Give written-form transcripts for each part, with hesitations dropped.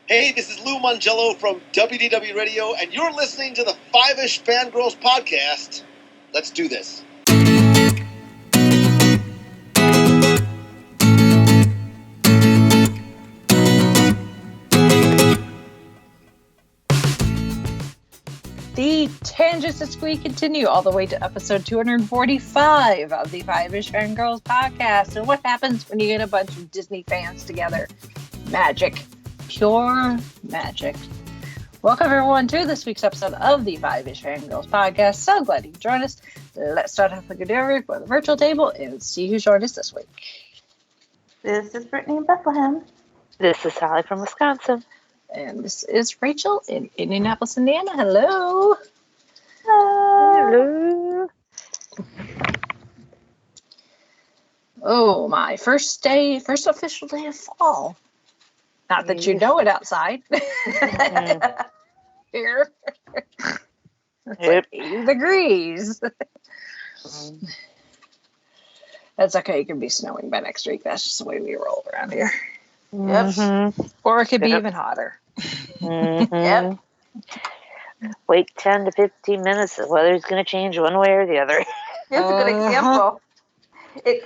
Hey, this is Lou Mangello from WDW Radio, and you're listening to the Five-ish Fangirls podcast. Let's do this. The tangents this week continue all the way to episode 245 of the Five-ish Fangirls podcast. And what happens when you get a bunch of Disney fans together? Magic. Pure magic. Welcome everyone to this week's episode of the Five-ish Fangirls podcast. So glad you could join us. Let's start off with the for the virtual table and see who joined us this week. This is Brittany in Bethlehem. This is Sally from Wisconsin. And this is Rachel in Indianapolis, Indiana. Hello. Hello. Oh, my first official day of fall. Not that you know it outside. Here. It's like 80 degrees. That's okay. It could be snowing by next week. That's just the way we roll around here. Yep. Mm-hmm. Or it could be even hotter. Mm-hmm. Yep. Wait 10 to 15 minutes. The weather's going to change one way or the other. Here's a good example. The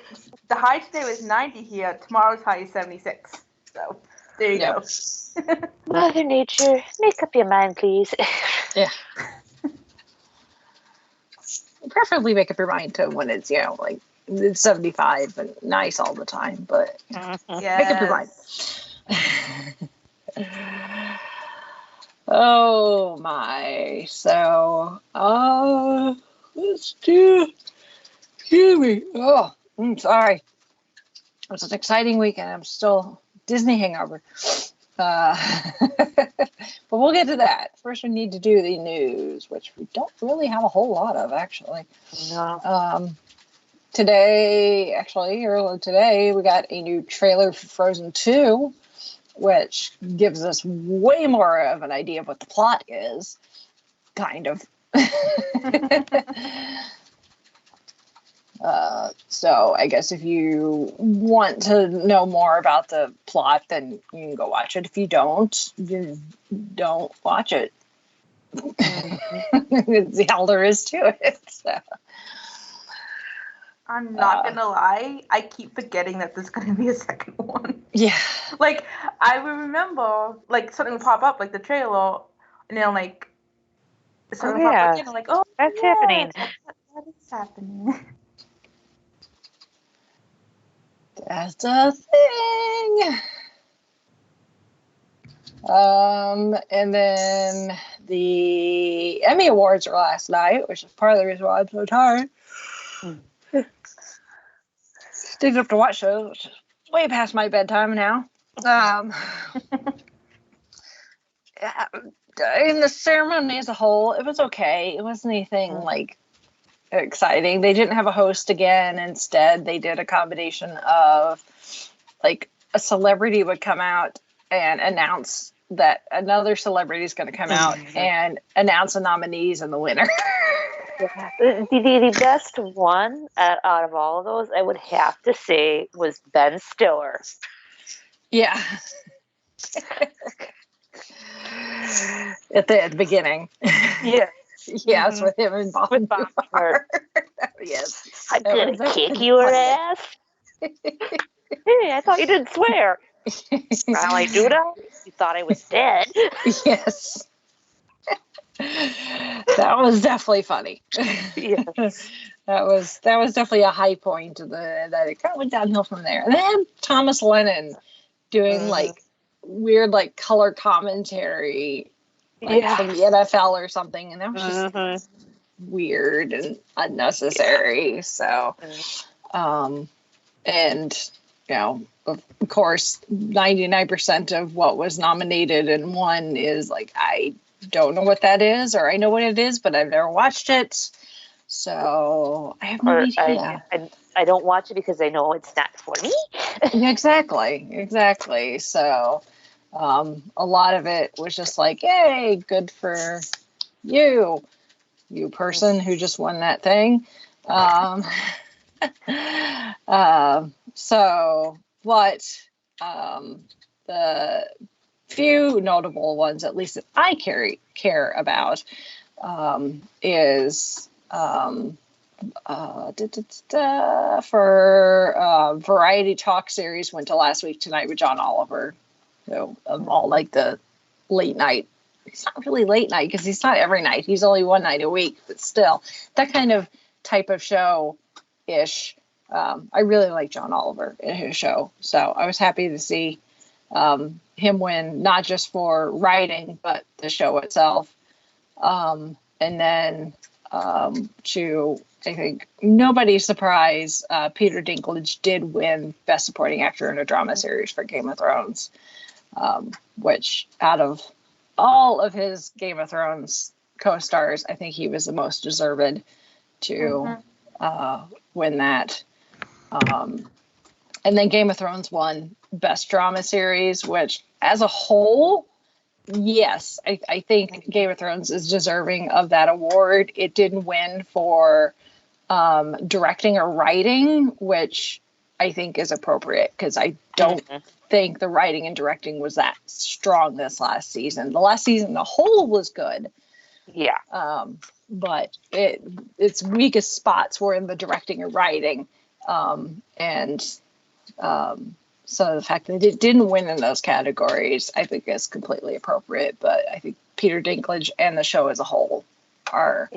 high today was 90 here. Tomorrow's high is 76. So there you go. Mother Nature, make up your mind, please. Yeah. Preferably make up your mind to when it's, like it's 75 and nice all the time, but Yes. make up your mind. Oh my. So, let's do Kiwi. Oh, I'm sorry. It was an exciting weekend. I'm still Disney hangover. But we'll get to that. First, we need to do the news, which we don't really have a whole lot of, actually. No. Earlier today, we got a new trailer for Frozen 2, which gives us way more of an idea of what the plot is. Kind of. So I guess if you want to know more about the plot, then you can go watch it. If you don't watch it. It's all there is to it. So. I'm not going to lie. I keep forgetting that there's going to be a second one. Yeah. Like, I remember, something would pop up, like the trailer, and then, something would pop up again, oh, that's happening. That is happening. That's a thing. And then the Emmy Awards were last night, which is part of the reason why I'm so tired. Stayed up to watch those, which is way past my bedtime now. In the ceremony as a whole, it was okay. It wasn't anything exciting. They didn't have a host again. Instead, they did a combination of a celebrity would come out and announce that another celebrity is going to come out and announce the nominees and the winner. The best one out of all of those, I would have to say, was Ben Stiller. Yeah. At the beginning. Yeah. Yes, with him and Bob Newhart. Yes. I'm going to kick your ass. Hey, I thought you didn't swear. Well, I do know. You thought I was dead. Yes. That was definitely funny. Yes. That was definitely a high point that it kind of went downhill from there. And then Thomas Lennon doing weird color commentary from the NFL or something, and that was just weird and unnecessary. So and of course 99% of what was nominated and won is I don't know what that is, or I know what it is, but I've never watched it, so I have no idea. I don't watch it because I know it's not for me. Exactly. So a lot of it was just yay, good for you person who just won that thing. So, but the few notable ones, at least that I care about, is for Variety Talk series went to Last Week Tonight with John Oliver. So of all like the late night, it's not really late night because he's not every night. He's only one night a week, but still that kind of type of show ish. I really like John Oliver in his show. So I was happy to see him win, not just for writing, but the show itself. And then to, I think, nobody's surprise, Peter Dinklage did win Best Supporting Actor in a Drama Series for Game of Thrones, which out of all of his Game of Thrones co-stars, I think he was the most deserved to win that. And then Game of Thrones won Best Drama Series, which as a whole, yes, I think Game of Thrones is deserving of that award. It didn't win for directing or writing, which I think is appropriate because I don't think the writing and directing was that strong this last season. The last season, the whole was good. Yeah. But its weakest spots were in the directing and writing. So the fact that it didn't win in those categories, I think is completely appropriate. But I think Peter Dinklage and the show as a whole are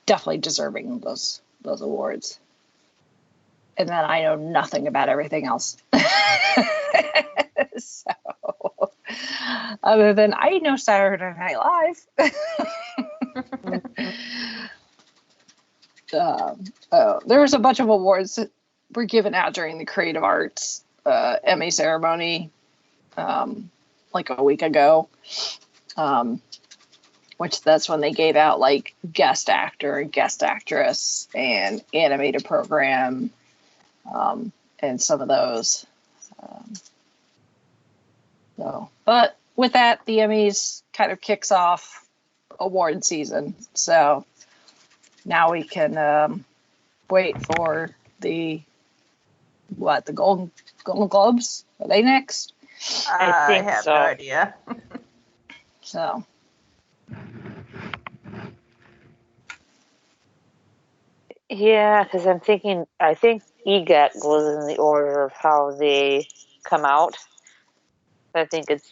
definitely deserving of those awards. And then I know nothing about everything else. So, other than I know Saturday Night Live. There was a bunch of awards that were given out during the Creative Arts Emmy ceremony like a week ago, which that's when they gave out like guest actor and guest actress and animated program and some of those. But with that, the Emmys kind of kicks off award season. So now we can wait for the Golden Globes? Are they next? I think have so. no idea. So. Yeah, because I'm thinking, I think EGOT goes in the order of how they come out. I think it's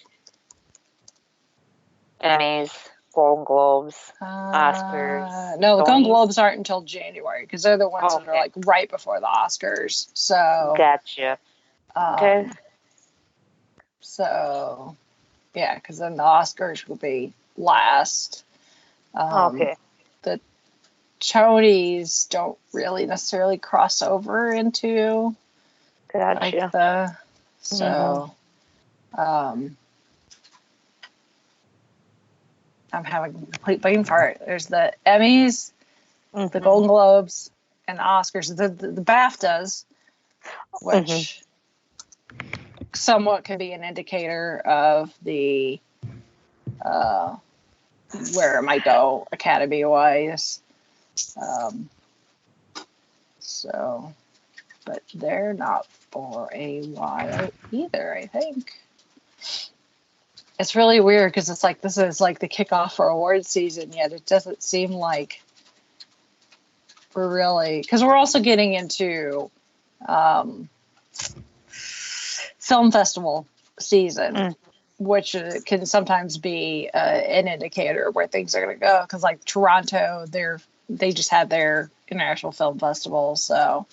Emmys, Golden Globes, Oscars. No, the Golden Tonys. Globes aren't until January because they're the ones that are like right before the Oscars. So. Gotcha. Okay. So, yeah, because then the Oscars will be last. Okay. The Tonys don't really necessarily cross over into Gotcha. like the so. I'm having a complete brain fart. There's the Emmys, the Golden Globes, and the Oscars. The BAFTAs, which somewhat can be an indicator of the where it might go Academy-wise. So, but they're not for a while either, I think. It's really weird because it's like this is like the kickoff for award season, yet it doesn't seem like we're really, because we're also getting into film festival season, which can sometimes be an indicator of where things are going to go. Because like Toronto, they just had their International Film Festival, so.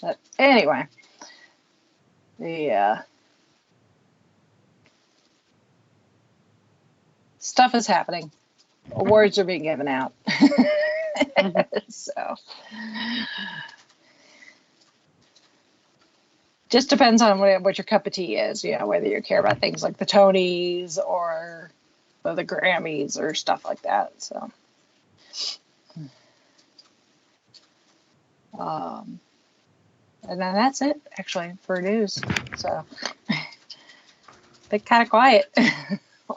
But anyway, the stuff is happening. Awards are being given out. So just depends on what your cup of tea is, whether you care about things like the Tonys or the Grammys or stuff like that. So and then that's it actually for news. So been kind of quiet.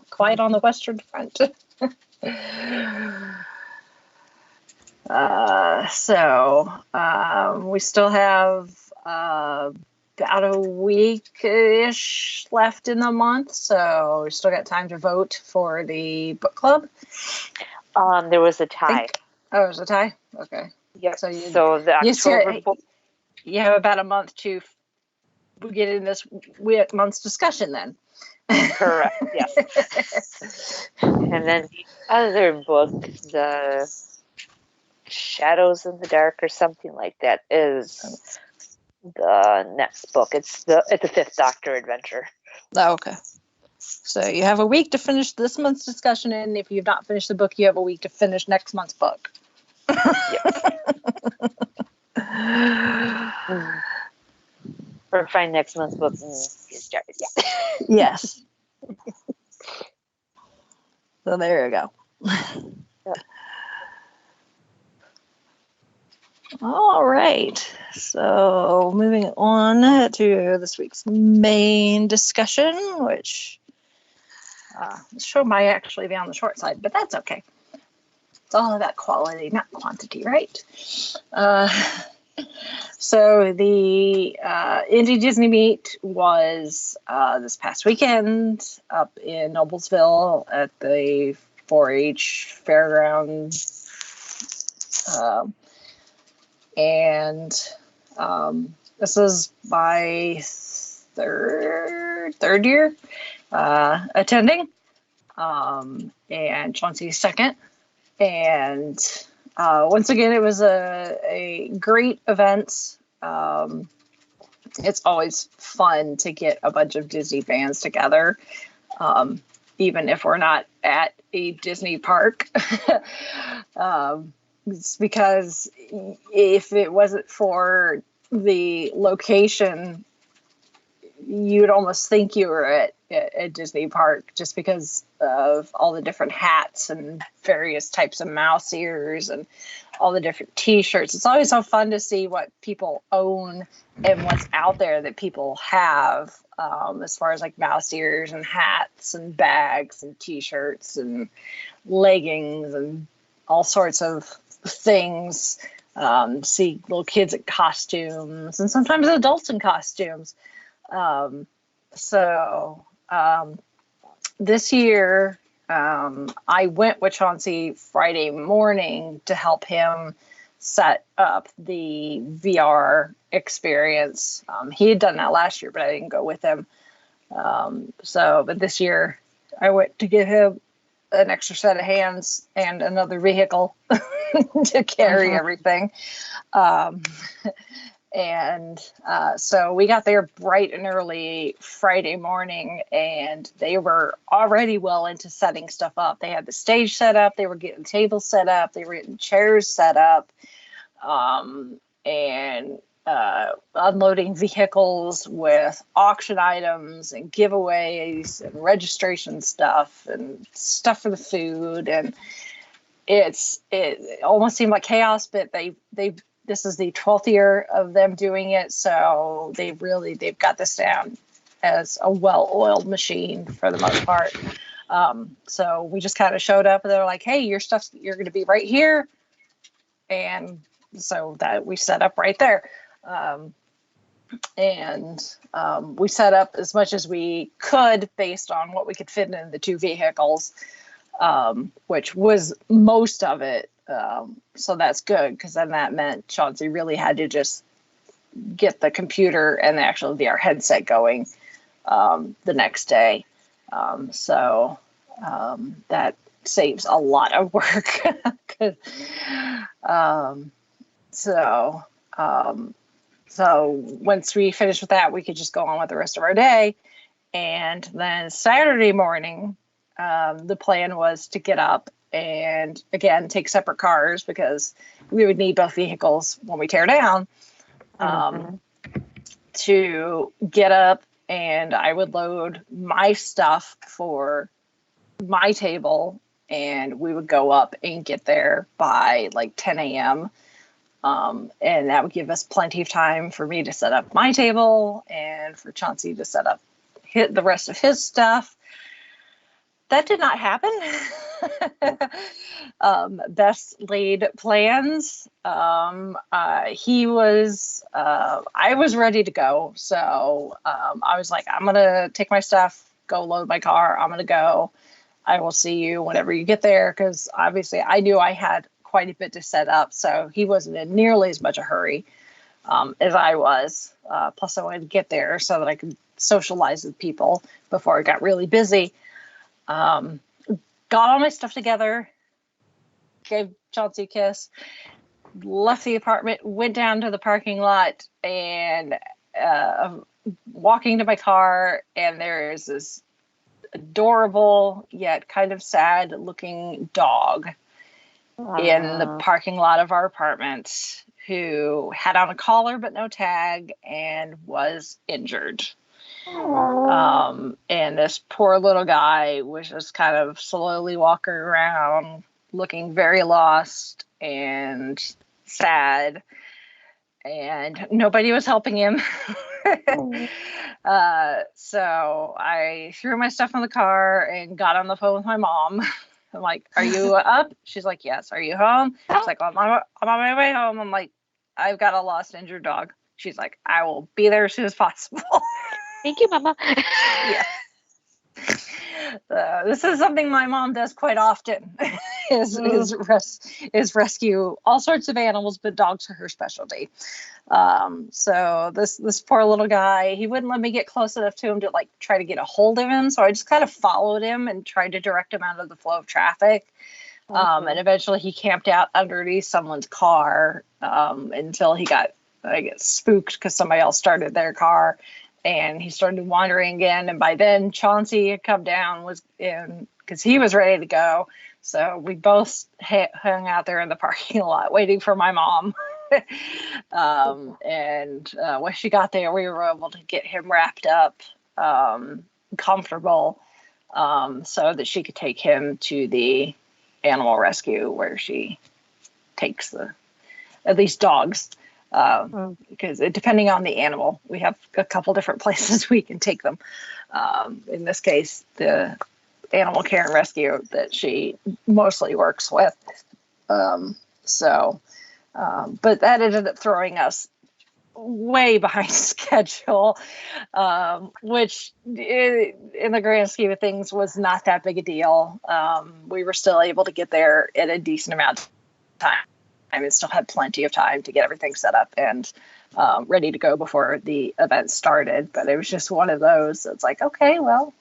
Quiet on the Western Front. We still have about a week-ish left in the month, so we still got time to vote for the book club. There was a tie. Oh, it was a tie? Okay. Yep. So the October book. You have about a month to get in this month's discussion then. Correct, yes. And then the other book, the Shadows in the Dark or something like that, is the next book. It's the Fifth Doctor adventure. Oh, okay. So you have a week to finish this month's discussion, and if you've not finished the book, you have a week to finish next month's book. Or find next month's book and get started. Yeah. Yes. So there you go. Yep. All right. So moving on to this week's main discussion, which this show might actually be on the short side, but that's okay. It's all about quality, not quantity, right? So the Indy Disney Meet was this past weekend up in Noblesville at the 4-H fairground. And this is my third year attending, and Chauncey's second. And once again, it was a great event. It's always fun to get a bunch of Disney fans together, even if we're not at a Disney park. It's because if it wasn't for the location, you'd almost think you were at a Disney park just because of all the different hats and various types of mouse ears and all the different t-shirts. It's always so fun to see what people own and what's out there that people have, as far as like mouse ears and hats and bags and t-shirts and leggings and all sorts of things. See little kids in costumes and sometimes adults in costumes. This year, I went with Chauncey Friday morning to help him set up the VR experience. He had done that last year, but I didn't go with him. But this year I went to give him an extra set of hands and another vehicle to carry everything. So we got there bright and early Friday morning, and they were already well into setting stuff up. They had the stage set up, they were getting tables set up, they were getting chairs set up, and unloading vehicles with auction items and giveaways and registration stuff and stuff for the food. And it almost seemed like chaos, but this is the 12th year of them doing it, so they've got this down as a well-oiled machine for the most part. So we just kind of showed up, and they're like, "Hey, you're going to be right here," and so that we set up right there. We set up as much as we could based on what we could fit in the two vehicles, which was most of it. So that's good, because then that meant Chauncey really had to just get the computer and the actual VR headset going the next day. That saves a lot of work. So once we finished with that, we could just go on with the rest of our day. And then Saturday morning, the plan was to get up and, again, take separate cars because we would need both vehicles when we tear down, to get up, and I would load my stuff for my table, and we would go up and get there by like 10 a.m. And that would give us plenty of time for me to set up my table and for Chauncey to set up the rest of his stuff. That did not happen. Best laid plans. He was, I was ready to go. So I was like, I'm going to take my stuff, go load my car. I'm going to go. I will see you whenever you get there. Because obviously I knew I had quite a bit to set up. So he wasn't in nearly as much a hurry as I was. Plus I wanted to get there so that I could socialize with people before it got really busy. Got all my stuff together, gave Chauncey a kiss, left the apartment, went down to the parking lot, and walking to my car, and there is this adorable yet kind of sad looking dog in the parking lot of our apartment who had on a collar but no tag and was injured. And this poor little guy was just kind of slowly walking around looking very lost and sad, and nobody was helping him. So I threw my stuff in the car and got on the phone with my mom. I'm like, are you up? She's like, yes. Are you home? She's like, I'm on my way home. I'm like, I've got a lost, injured dog. She's like, I will be there as soon as possible. Thank you, Mama. Yeah. This is something my mom does quite often is rescue all sorts of animals, but dogs are her specialty. So this poor little guy, he wouldn't let me get close enough to him to like try to get a hold of him. So I just kind of followed him and tried to direct him out of the flow of traffic. And eventually he camped out underneath someone's car until he got, I guess, spooked because somebody else started their car. And he started wandering again. And by then, Chauncey had come down, was in because he was ready to go. So we both hung out there in the parking lot waiting for my mom. And when she got there, we were able to get him wrapped up, comfortable, so that she could take him to the animal rescue where she takes at least dogs. Because depending on the animal, we have a couple different places we can take them. In this case, the animal care and rescue that she mostly works with. But that ended up throwing us way behind schedule, which in the grand scheme of things was not that big a deal. We were still able to get there in a decent amount of time. I mean, still had plenty of time to get everything set up and ready to go before the event started. But it was just one of those. It's like, okay, well,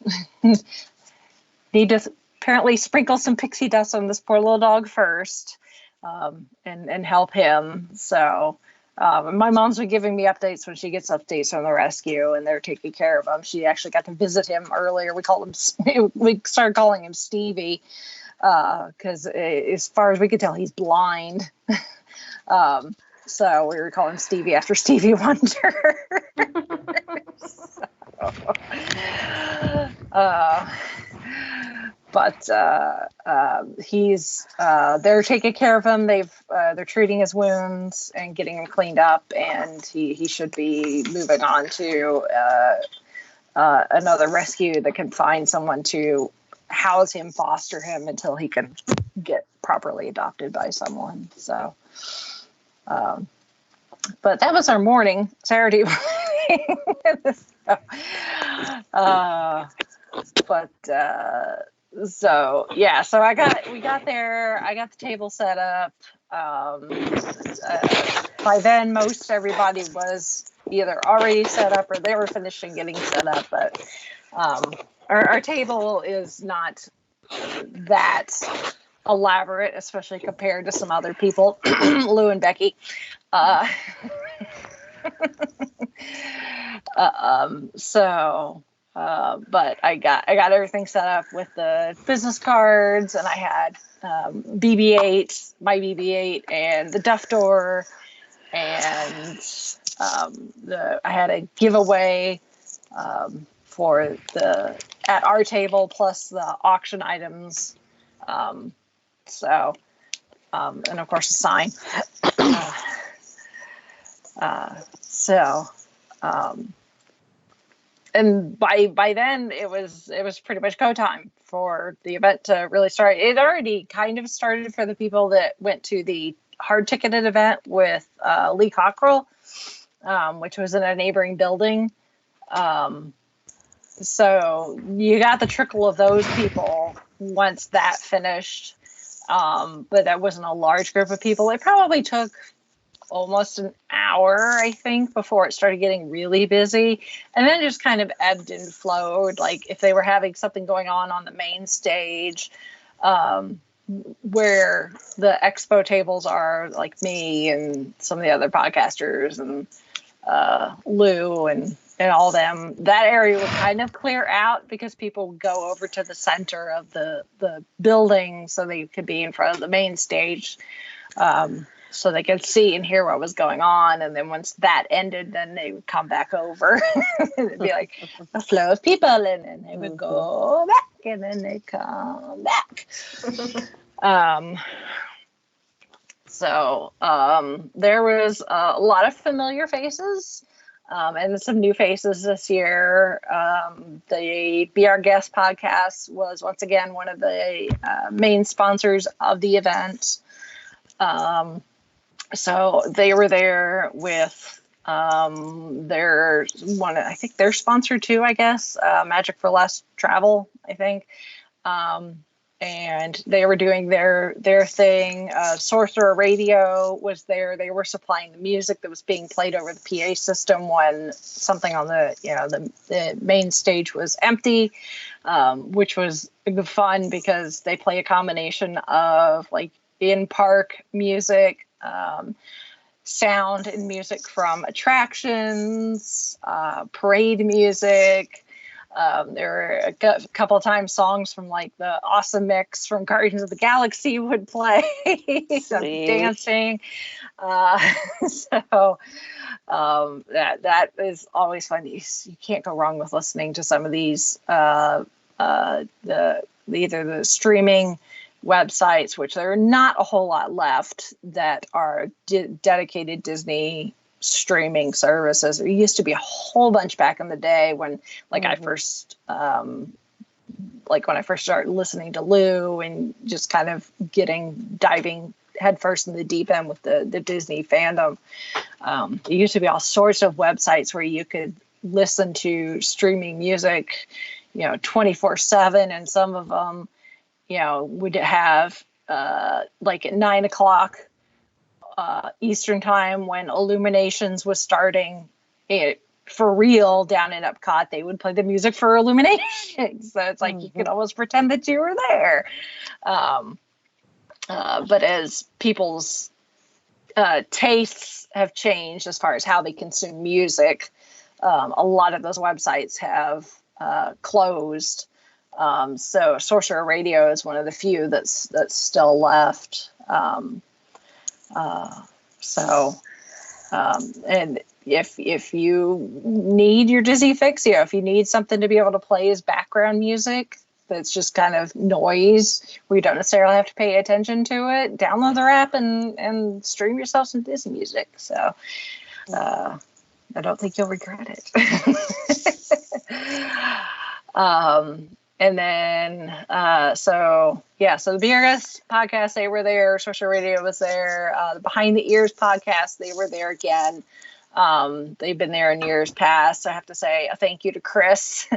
need to apparently sprinkle some pixie dust on this poor little dog first and help him. So my mom's been giving me updates when she gets updates from the rescue, and they're taking care of him. She actually got to visit him earlier. We started calling him Stevie. Because as far as we could tell, he's blind. So we were calling Stevie after Stevie Wonder. He's they're taking care of him. They're treating his wounds and getting him cleaned up, and he should be moving on to another rescue that can find someone to house him, foster him until he can get properly adopted by someone. So, but that was our morning, Saturday morning. So we got there. I got the table set up. By then, most everybody was either already set up or they were finishing getting set up. But our table is not that elaborate, especially compared to some other people, Lou and Becky. But I got everything set up with the business cards, and I had BB-8, my BB-8, and the Duff Door, and I had a giveaway for at our table plus the auction items. And of course a sign. and by then it was pretty much go time for the event to really start. It already kind of started for the people that went to the hard ticketed event with Lee Cockrell, which was in a neighboring building. So you got the trickle of those people once that finished. But that wasn't a large group of people. It probably took almost an hour, I think, before it started getting really busy. And then just kind of ebbed and flowed. Like if they were having something going on the main stage, where the expo tables are, like me and some of the other podcasters and Lou and all them, that area would kind of clear out because people would go over to the center of the building so they could be in front of the main stage, so they could see and hear what was going on. And then once that ended, then they would come back over. It'd be like a flow of people, and then they would go back, and then they'd come back. So there was a lot of familiar faces, and some new faces this year. The Be Our Guest podcast was once again one of the main sponsors of the event. So they were there with their one, I think they're sponsored too, I guess, Magic for Less Travel, I think. And they were doing their thing. Sorcerer Radio was there. They were supplying the music that was being played over the PA system when something on the main stage was empty, which was fun because they play a combination of like in-park music, sound and music from attractions, parade music. There were a couple of times songs from like the Awesome Mix from Guardians of the Galaxy would play. Some dancing. So that is always fun. You can't go wrong with listening to some of these either the streaming websites, which there are not a whole lot left that are dedicated Disney streaming services. There used to be a whole bunch back in the day when I first when I first started listening to Lou and just kind of diving headfirst in the deep end with the Disney fandom. There used to be all sorts of websites where you could listen to streaming music, 24/7, and some of them would have like at 9:00 Eastern time when Illuminations was starting for real down in Epcot, they would play the music for Illuminations. So it's like you could almost pretend that you were there. But as people's tastes have changed as far as how they consume music, a lot of those websites have closed. So Sorcerer Radio is one of the few that's still left. And if you need your Disney fix, if you need something to be able to play as background music that's just kind of noise where you don't necessarily have to pay attention to it, download their app and stream yourself some Disney music. So I don't think you'll regret it. And then, so the BRS podcast, they were there. Social Radio was there. The Behind the Ears podcast, they were there again. They've been there in years past. I have to say a thank you to Chris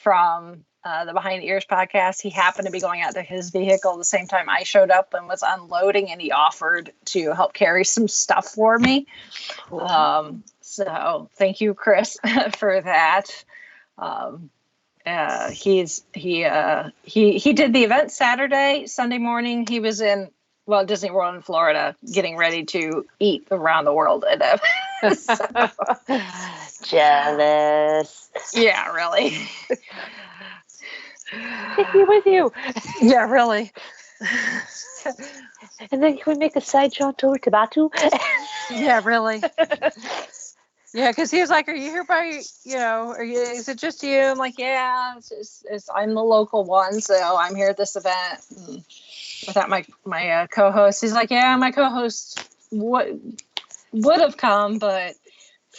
from the Behind the Ears podcast. He happened to be going out to his vehicle the same time I showed up and was unloading, and he offered to help carry some stuff for me. Cool. So thank you, Chris, for that. He did the event Saturday. Sunday morning he was in Disney World in Florida getting ready to eat around the world. So, jealous. Yeah, really. Take me with you. Yeah, really. And then can we make a side jaunt over to Batu? Yeah, really. Yeah, because he was like, "Are you here by, is it just you?" I'm like, "Yeah, I'm the local one, so I'm here at this event." And without my co-host, he's like, "Yeah, my co-host would have come, but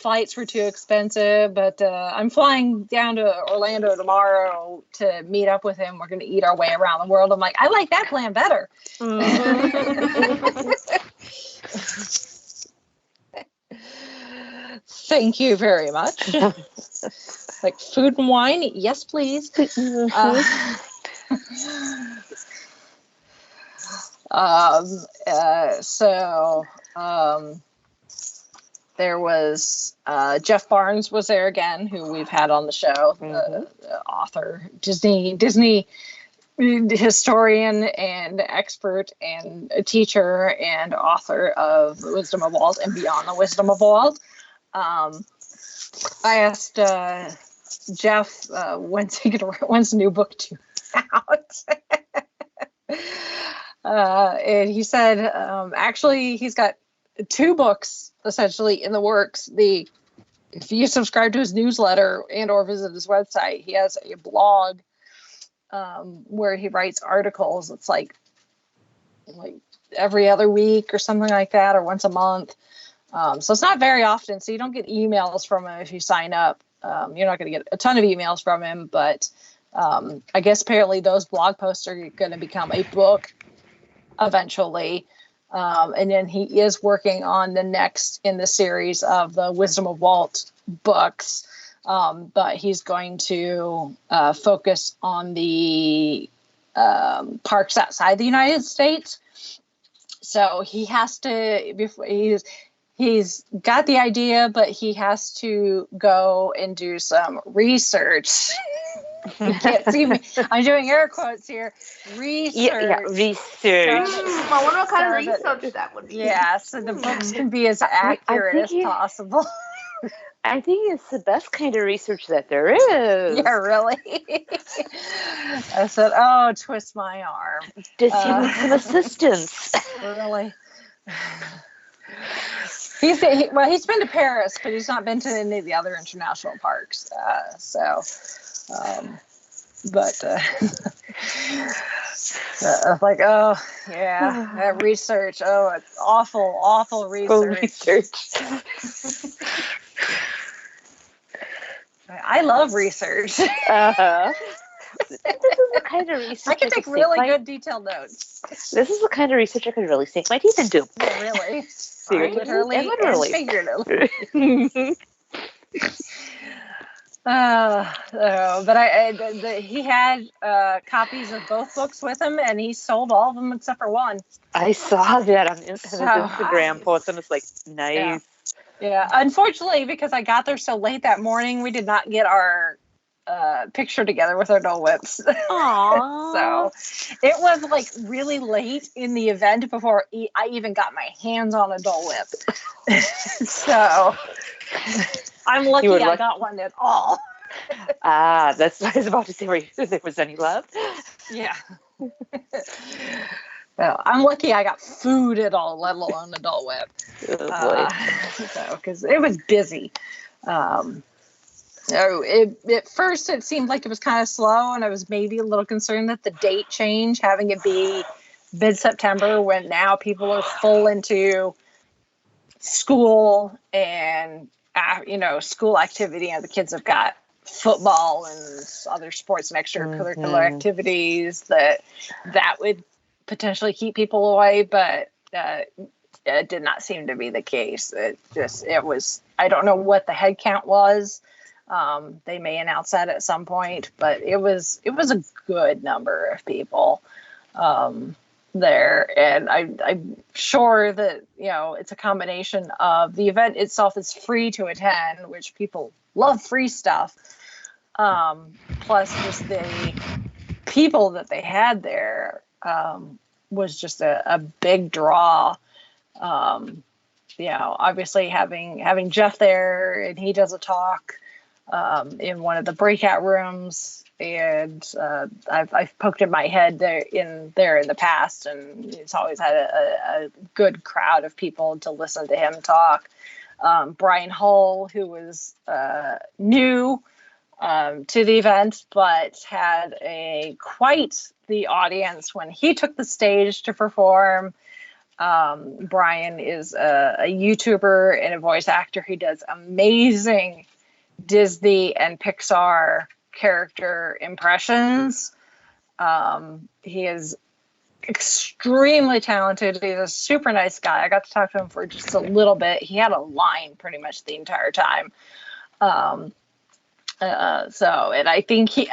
flights were too expensive, but I'm flying down to Orlando tomorrow to meet up with him. We're going to eat our way around the world. I'm like, I like that plan better. Thank you very much. Like food and wine? Yes, please. There was Jeff Barnes was there again, who we've had on the show, the author, Disney historian and expert and a teacher and author of The Wisdom of Walt and Beyond the Wisdom of Walt. I asked Jeff when's the new book due out? And he said actually he's got 2 books essentially in the works. If you subscribe to his newsletter and or visit his website, he has a blog where he writes articles. It's like every other week or something like that, or once a month. So it's not very often. So you don't get emails from him if you sign up. You're not going to get a ton of emails from him, but I guess apparently those blog posts are going to become a book eventually. And then he is working on the next in the series of the Wisdom of Walt books. But he's going to focus on the parks outside the United States. So he has to, he's got the idea, but he has to go and do some research. You can't see me. I'm doing air quotes here. Research. Yeah, research. I wonder what kind of research that would be. Yeah, so the books can be as accurate as possible. I think it's the best kind of research that there is. Yeah, really? I said, oh, twist my arm. Does he need some assistance? Really? He's been to Paris, but he's not been to any of the other international parks. But I was like, oh, yeah, that research. Oh, it's awful research. I love research. This is the kind of research I can take really good detailed notes. This is the kind of research I could really sink my teeth into. Yeah, really? Seriously? Literally. And figuratively. But he had copies of both books with him, and he sold all of them except for one. I saw that on his Instagram post, and it's like, nice. Yeah. Unfortunately, because I got there so late that morning, we did not get our picture together with our Dole Whips. Aww. So it was like really late in the event before I even got my hands on a Dole Whip. So I'm lucky I got one at all. That's what I was about to say. If there was any love. Yeah. Well, I'm lucky I got food at all, let alone a Dole Whip. Because it was busy. At first, it seemed like it was kind of slow, and I was maybe a little concerned that the date change, having it be mid-September, when now people are full into school and school activity, and the kids have got football and other sports and extracurricular activities, that would potentially keep people away, but it did not seem to be the case. It was, I don't know what the head count was. They may announce that at some point, but it was a good number of people there, and I'm sure that it's a combination of the event itself is free to attend, which people love free stuff, plus just the people that they had there was just a big draw. Obviously having Jeff there, and he does a talk in one of the breakout rooms, and I've poked in my head there in the past, and it's always had a good crowd of people to listen to him talk. Brian Hull, who was new to the event, but had quite the audience when he took the stage to perform. Brian is a YouTuber and a voice actor. He does amazing Disney and Pixar character impressions. He is extremely talented. He's a super nice guy. I got to talk to him for just a little bit. He had a line pretty much the entire time. And I think he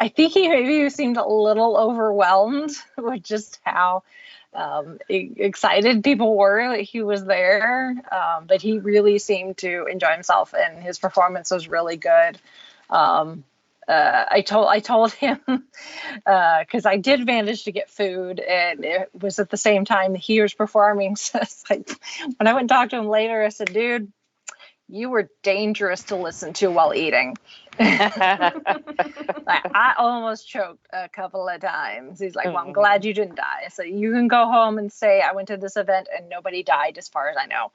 maybe seemed a little overwhelmed with just how excited people were that he was there. But he really seemed to enjoy himself, and his performance was really good. I told him because I did manage to get food, and it was at the same time he was performing. So it's like, when I went and talked to him later, I said, "Dude, you were dangerous to listen to while eating." I almost choked a couple of times. He's like, "Well, I'm glad you didn't die." So you can go home and say, "I went to this event and nobody died, as far as I know."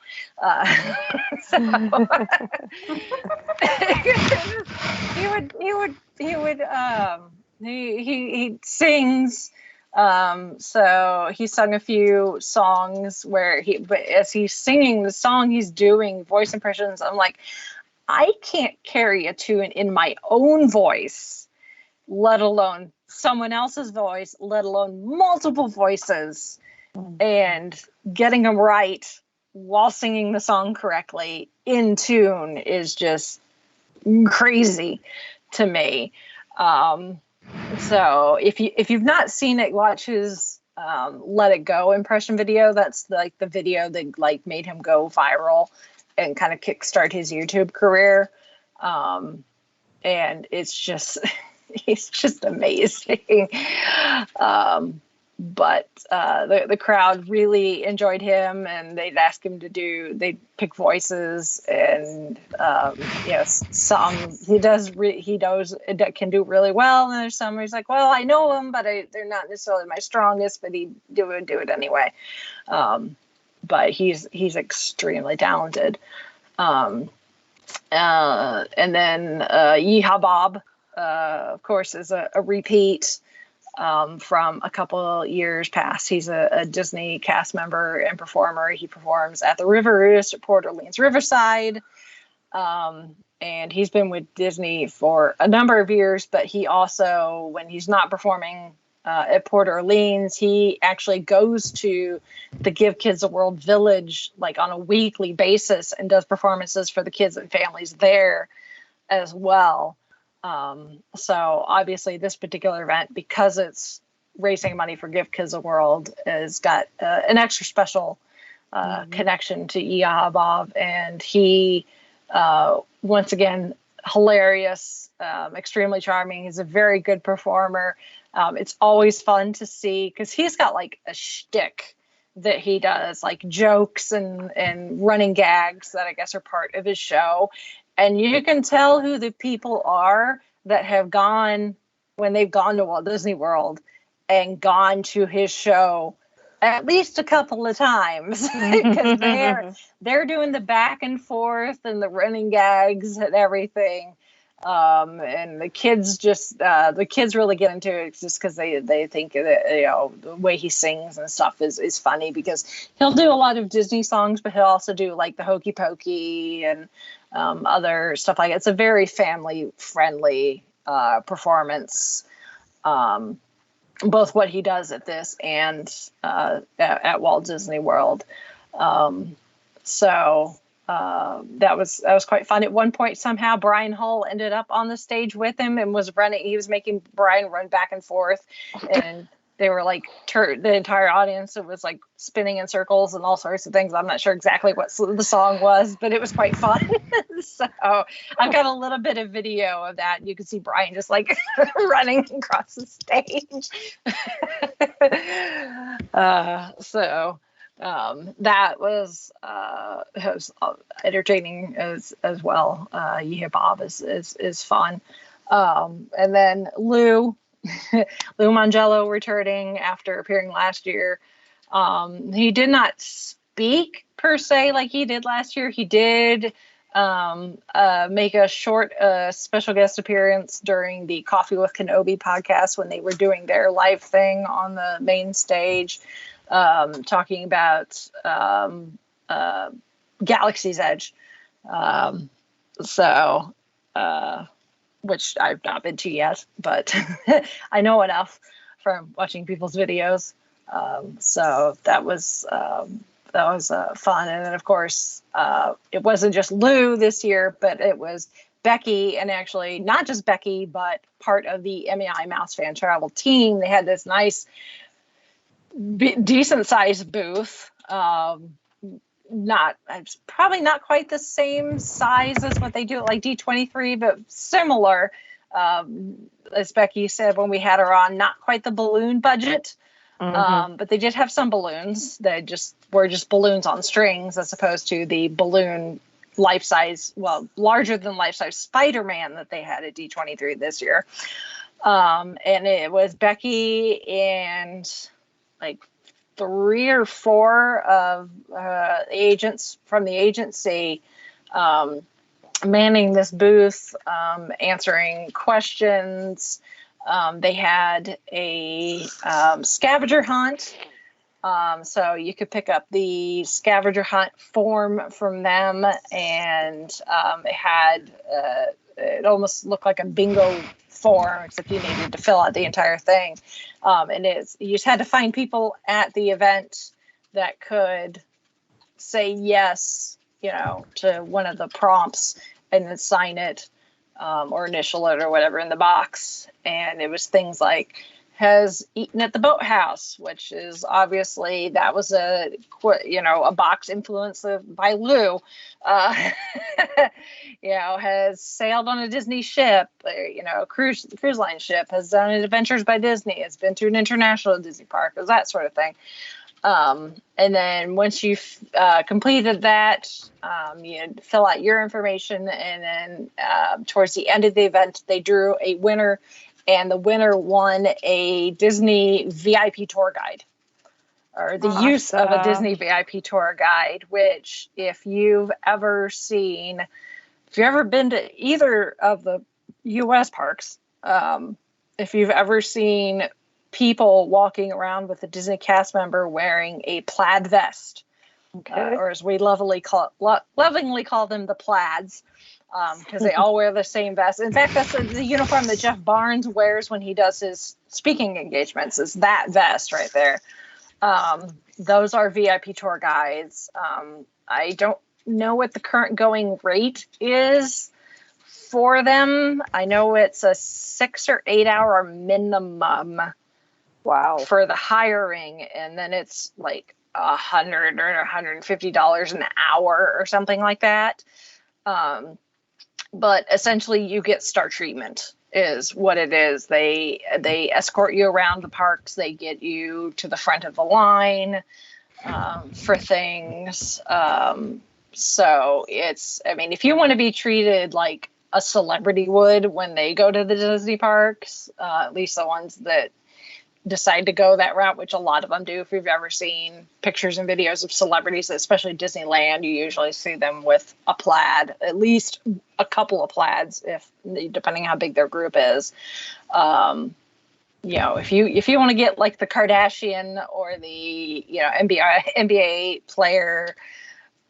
He sings. So he sung a few songs but as he's singing the song, he's doing voice impressions. I'm like, I can't carry a tune in my own voice, let alone someone else's voice, let alone multiple voices, and getting them right while singing the song correctly in tune is just crazy to me. So if you've not seen it, watch his Let It Go impression video. That's like the video that like made him go viral and kind of kickstart his YouTube career. And it's just amazing. But the crowd really enjoyed him, and they'd ask him they'd pick voices, and some he can do really well, and there's some where he's like, well, I know them, but they're not necessarily my strongest, but he do it anyway. But he's extremely talented. And then Yeehaw Bob, of course, is a repeat from a couple years past. He's a Disney cast member and performer. He performs at the River Roost at Port Orleans Riverside. And he's been with Disney for a number of years, but he also, when he's not performing at Port Orleans, he actually goes to the Give Kids a World Village like on a weekly basis and does performances for the kids and families there as well. So obviously this particular event, because it's raising money for Give Kids a World, has got an extra special connection to Yeehaw Bob, and he once again, hilarious, extremely charming. He's a very good performer. It's always fun to see because he's got like a shtick that he does, like jokes and running gags that I guess are part of his show. And you can tell who the people are that have gone when they've gone to Walt Disney World and gone to his show at least a couple of times because they're doing the back and forth and the running gags and everything. And the kids really get into it just because they think that, the way he sings and stuff is funny, because he'll do a lot of Disney songs, but he'll also do like the Hokey Pokey and other stuff like that. It's a very family friendly performance. Both what he does at this and at Walt Disney World. So that was quite fun. At one point, somehow Brian Hull ended up on the stage with him and was running. He was making Brian run back and forth, and they were like the entire audience. It was like spinning in circles and all sorts of things. I'm not sure exactly what the song was, but it was quite fun. So I've got a little bit of video of that. You can see Brian just like running across the stage. That was entertaining as well. Yeehaw Bob is fun. And then Lou Mangello returning after appearing last year. He did not speak per se like he did last year. He did make a short special guest appearance during the Coffee with Kenobi podcast when they were doing their live thing on the main stage. talking about Galaxy's Edge. So, which I've not been to yet, but I know enough from watching people's videos. So that was fun. And then, of course, it wasn't just Lou this year, but it was Becky, and actually not just Becky, but part of the MEI Mouse Fan Travel team. They had this nice, decent sized booth. Probably not quite the same size as what they do at like D23, but similar. As Becky said when we had her on, not quite the balloon budget. But they did have some balloons. They were just balloons on strings, as opposed to the balloon larger than life-size Spider-Man that they had at D23 this year. And it was Becky and like 3 or 4 of agents from the agency manning this booth, answering questions. They had a scavenger hunt. So you could pick up the scavenger hunt form from them, and it almost looked like a bingo form, except you needed to fill out the entire thing. And you just had to find people at the event that could say yes, to one of the prompts and then sign it, or initial it or whatever in the box. And it was things like, has eaten at the boathouse, which is obviously, that was a box influenced by Lou. Has sailed on a Disney ship, cruise line ship, has done Adventures by Disney, has been to an international Disney park, that sort of thing. And then once you've completed that, you fill out your information, and then towards the end of the event, they drew a winner, and the winner won a Disney VIP tour guide, or the use of a Disney VIP tour guide, which if you've ever been to either of the U.S. parks, if you've ever seen people walking around with a Disney cast member wearing a plaid vest, or as we lovingly call them, the plaids, because they all wear the same vest. In fact, that's the uniform that Jeff Barnes wears when he does his speaking engagements, is that vest right there. Those are VIP tour guides. I don't know what the current going rate is for them. I know it's a 6 or 8 hour minimum. Wow. For the hiring, and then it's like $100 or $150 an hour or something like that. But essentially, you get star treatment, is what it is. They escort you around the parks. They get you to the front of the line for things. So if you want to be treated like a celebrity would when they go to the Disney parks, at least the ones that decide to go that route, which a lot of them do. If you've ever seen pictures and videos of celebrities, especially Disneyland, you usually see them with a plaid, at least a couple of plaids, depending on how big their group is. If you want to get like the Kardashian or the NBA player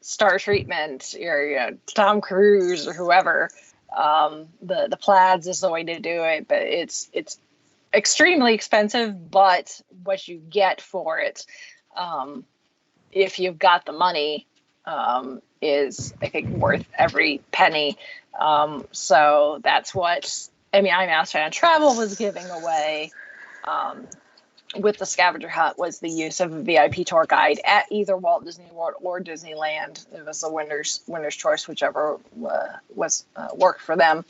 star treatment, or Tom Cruise or whoever, the plaids is the way to do it. But it's extremely expensive, but what you get for it, if you've got the money, is, I think, worth every penny. So that's what MEI Mouse Fan Travel was giving away with the scavenger hunt, was the use of a VIP tour guide at either Walt Disney World or Disneyland. It was the winner's choice, whichever was worked for them.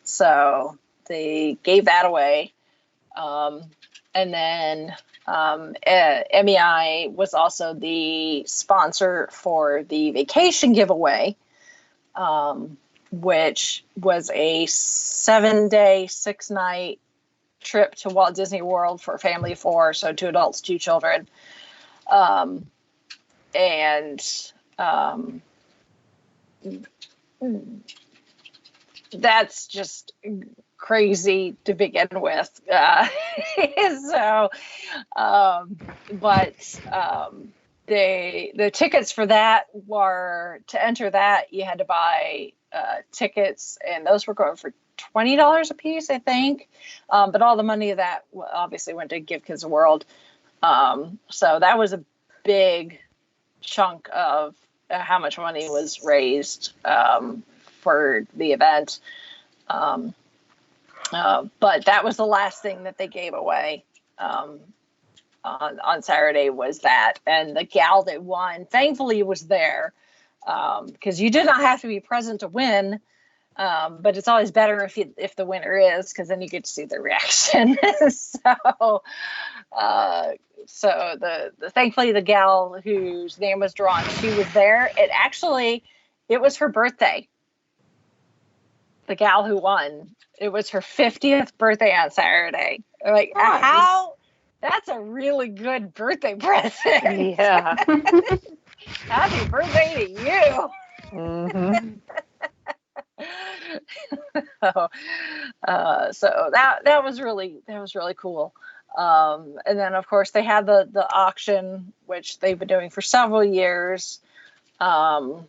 So they gave that away. And then MEI was also the sponsor for the vacation giveaway, which was a 7-day, 6-night trip to Walt Disney World for a family of 4, so 2 adults, 2 children. That's just crazy to begin with. So, but the tickets for that were, to enter that, you had to buy tickets, and those were going for $20 a piece, I think. But all the money of that obviously went to Give Kids a World. So that was a big chunk of how much money was raised for the event. But that was the last thing that they gave away on Saturday, was that. And the gal that won, thankfully, was there, because you did not have to be present to win. But it's always better if the winner is, because then you get to see their reaction. So the thankfully the gal whose name was drawn, she was there. It was her birthday. The gal who won, it was her 50th birthday on Saturday. Like, nice. How? That's a really good birthday present. Yeah. Happy birthday to you. Mm-hmm. So that was really cool. And then of course they had the auction, which they've been doing for several years. And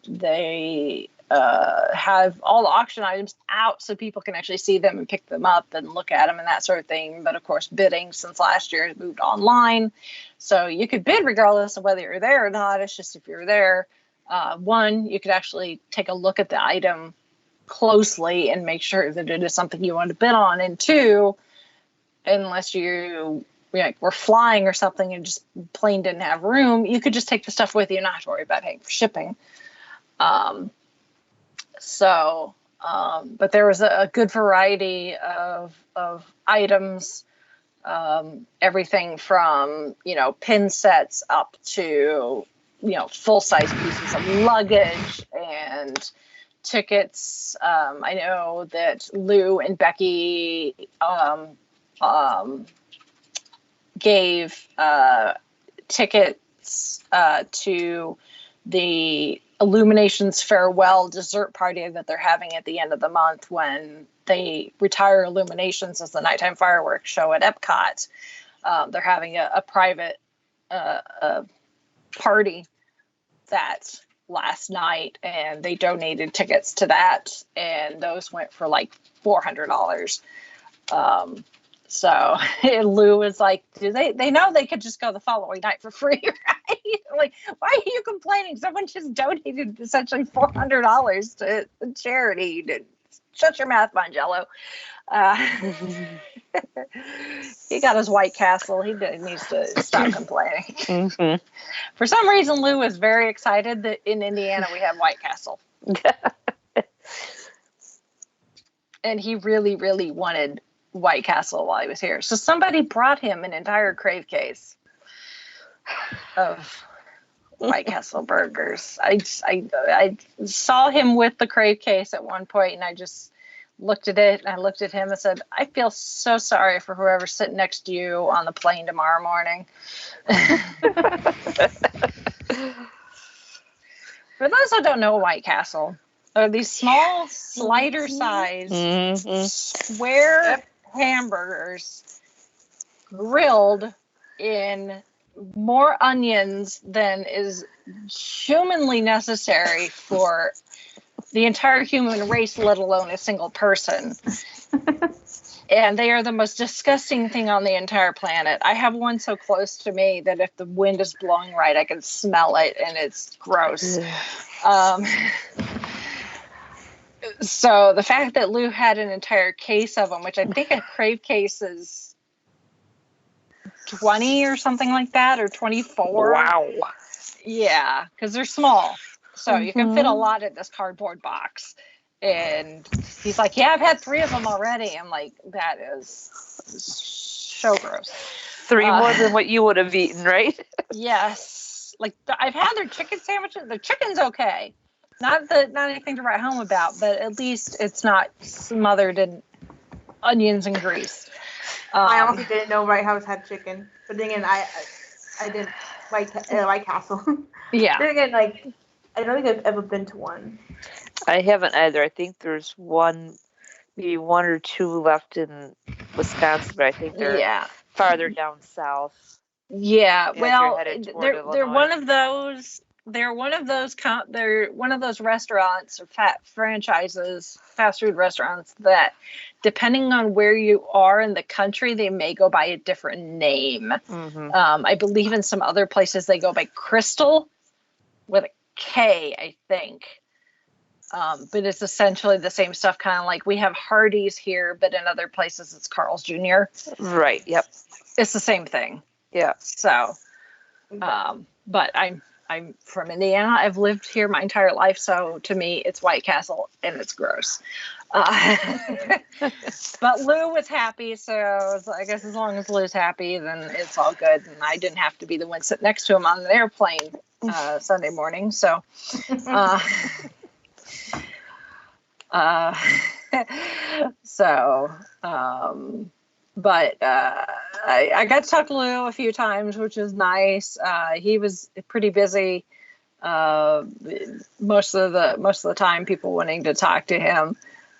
they have all the auction items out so people can actually see them and pick them up and look at them and that sort of thing. But of course, bidding since last year has moved online, so you could bid regardless of whether you're there or not. It's just if you're there, one, you could actually take a look at the item closely and make sure that it is something you want to bid on. And two, unless you were flying or something and just plane didn't have room, you could just take the stuff with you and not have to worry about paying for shipping. But there was a good variety of items, everything from, pin sets up to, full-size pieces of luggage and tickets. I know that Lou and Becky gave tickets to the Illuminations farewell dessert party that they're having at the end of the month when they retire Illuminations as the nighttime fireworks show at Epcot. They're having a private party that last night, and they donated tickets to that, and those went for like $400. So Lou was like, they know they could just go the following night for free, right? Like, why are you complaining? Someone just donated essentially $400 to charity. Shut your mouth, Mangello. He got his White Castle. He needs to stop complaining. Mm-hmm. For some reason, Lou is very excited that in Indiana we have White Castle. And he really, really wanted White Castle while he was here. So somebody brought him an entire crave case of White Castle burgers. I saw him with the crave case at one point, and I just looked at it, and I looked at him and said, I feel so sorry for whoever's sitting next to you on the plane tomorrow morning. For those who don't know White Castle, are these small slider-sized square hamburgers grilled in more onions than is humanly necessary for the entire human race, let alone a single person. And they are the most disgusting thing on the entire planet. I have one so close to me that if the wind is blowing right, I can smell it, and it's gross. So the fact that Lou had an entire case of them, which I think a crave case is 20 or something like that, or 24. Wow. Yeah, because they're small. So you can fit a lot in this cardboard box. And he's like, yeah, I've had 3 of them already. I'm like, that is so gross. 3 more than what you would have eaten, right? Yes. Like, I've had their chicken sandwiches. The chicken's okay. Not anything to write home about, but at least it's not smothered in onions and grease. I also didn't know White House had chicken. But then again, I didn't like White Castle. Yeah. Then again, like, I don't think I've ever been to one. I haven't either. I think there's maybe one or two left in Wisconsin, but I think they're farther down south. Yeah, as you're well, headed toward they're Illinois. one of those. They're one of those restaurants or fast food restaurants that, depending on where you are in the country, they may go by a different name. Mm-hmm. I believe in some other places they go by Crystal with a K, I think. But it's essentially the same stuff, kind of like we have Hardee's here, but in other places it's Carl's Jr. Right. Yep. It's the same thing. Yeah. So, but I'm from Indiana. I've lived here my entire life, so to me, it's White Castle, and it's gross. But Lou was happy, so I guess as long as Lou's happy, then it's all good. And I didn't have to be the one sitting next to him on the airplane Sunday morning. So, but I got to talk to Lou a few times, which is nice. He was pretty busy most of the time, people wanting to talk to him.